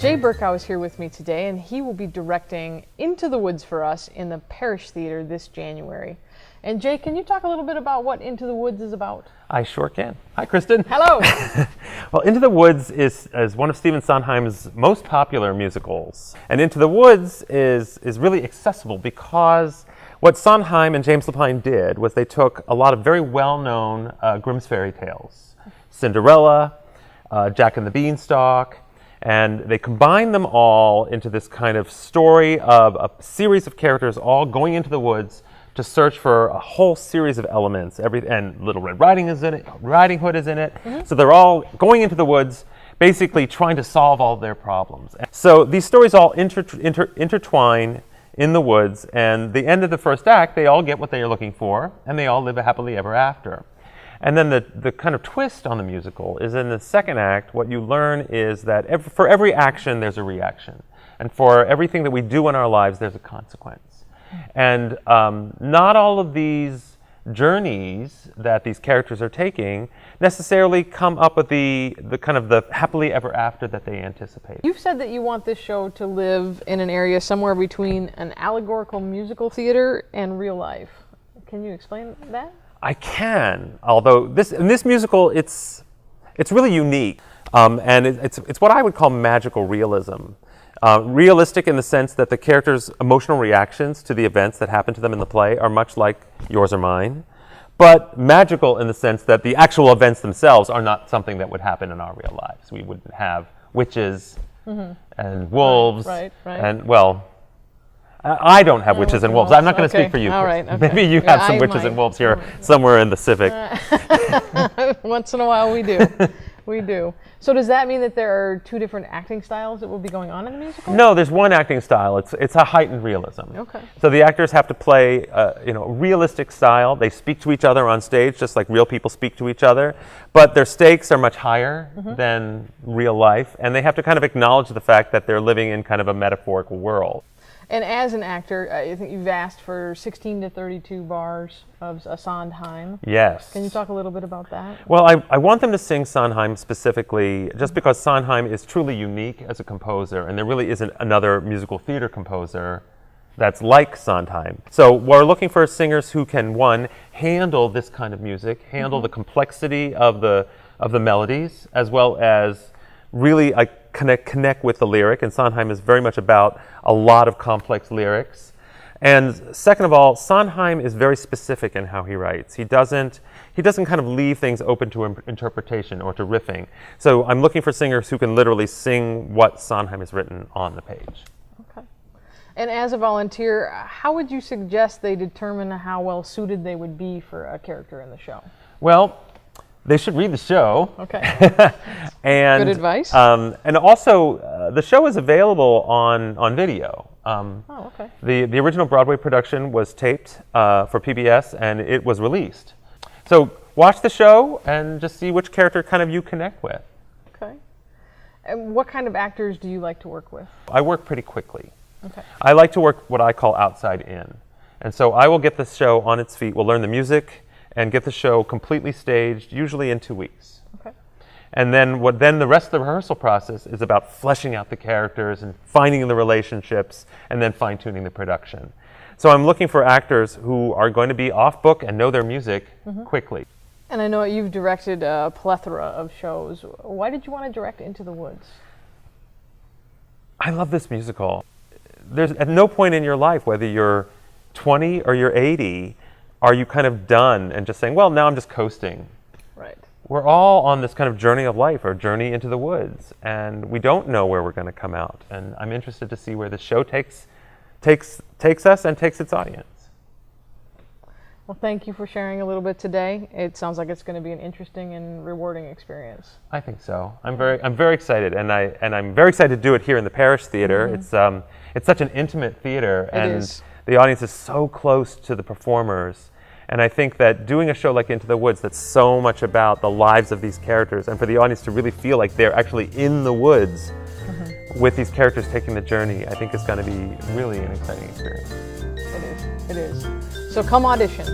Jay Berkow is here with me today, and he will be directing Into the Woods for us in the Parish Theater this January. And Jay, can you talk a little bit about what Into the Woods is about? I sure can. Hi, Kristen. Hello. Well, Into the Woods is one of Stephen Sondheim's most popular musicals. And Into the Woods is really accessible because what Sondheim and James Lapine did was they took a lot of very well-known Grimm's fairy tales, Cinderella, Jack and the Beanstalk, and they combined them all into this kind of story of a series of characters all going into the woods to search for a whole series of elements. And Little Red Riding is in it, Riding Hood is in it. Mm-hmm. So they're all going into the woods, basically trying to solve all their problems. So these stories all intertwine in the woods, and the end of the first act, they all get what they are looking for, and they all live a happily ever after. And then the kind of twist on the musical is in the second act, what you learn is that for every action, there's a reaction. And for everything that we do in our lives, there's a consequence. And not all of these journeys that these characters are taking necessarily come up with the kind of the happily ever after that they anticipate. You've said that you want this show to live in an area somewhere between an allegorical musical theater and real life. Can you explain that? I can, although in this musical, it's really unique, and it's what I would call magical realism. Realistic in the sense that the characters' emotional reactions to the events that happen to them in the play are much like yours or mine, but magical in the sense that the actual events themselves are not something that would happen in our real lives. We wouldn't have witches and wolves, and well, I don't have witches and wolves. I'm not going to speak for you. All right. Okay. Maybe you have some witches and wolves here somewhere in the Civic. Once in a while we do. We do. So does that mean that there are two different acting styles that will be going on in the musical? No, there's one acting style. It's a heightened realism. Okay. So the actors have to play a realistic style. They speak to each other on stage just like real people speak to each other, but their stakes are much higher than real life, and they have to kind of acknowledge the fact that they're living in kind of a metaphorical world. And as an actor, I think you've asked for 16 to 32 bars of a Sondheim. Yes. Can you talk a little bit about that? Well, I want them to sing Sondheim specifically just because Sondheim is truly unique as a composer, and there really isn't another musical theater composer that's like Sondheim. So we're looking for singers who can, one, handle this kind of music, handle the complexity of the melodies, as well as really connect with the lyric, and Sondheim is very much about a lot of complex lyrics. And second of all, Sondheim is very specific in how he writes. He doesn't kind of leave things open to interpretation or to riffing. So I'm looking for singers who can literally sing what Sondheim has written on the page. Okay. And as a volunteer, how would you suggest they determine how well suited they would be for a character in the show? Well, they should read the show. Okay. And, good advice. And also, the show is available on video. Okay. The original Broadway production was taped for PBS, and it was released. So watch the show and just see which character kind of you connect with. Okay. And what kind of actors do you like to work with? I work pretty quickly. Okay. I like to work what I call outside in. And so I will get the show on its feet. We'll learn the music and get the show completely staged, usually in 2 weeks. Okay. And then the rest of the rehearsal process is about fleshing out the characters and finding the relationships and then fine-tuning the production. So I'm looking for actors who are going to be off-book and know their music quickly. And I know you've directed a plethora of shows. Why did you want to direct Into the Woods? I love this musical. There's at no point in your life, whether you're 20 or you're 80, are you kind of done and just saying, well, now I'm just coasting. Right. We're all on this kind of journey of life, or journey into the woods, and we don't know where we're going to come out. And I'm interested to see where the show takes us and takes its audience. Well, thank you for sharing a little bit today. It sounds like it's going to be an interesting and rewarding experience. I think so. I'm very excited, and I'm very excited to do it here in the Parish Theater. It's such an intimate theater, and the audience is so close to the performers. And I think that doing a show like Into the Woods that's so much about the lives of these characters, and for the audience to really feel like they're actually in the woods with these characters taking the journey, I think is going to be really an exciting experience. It is. So come audition.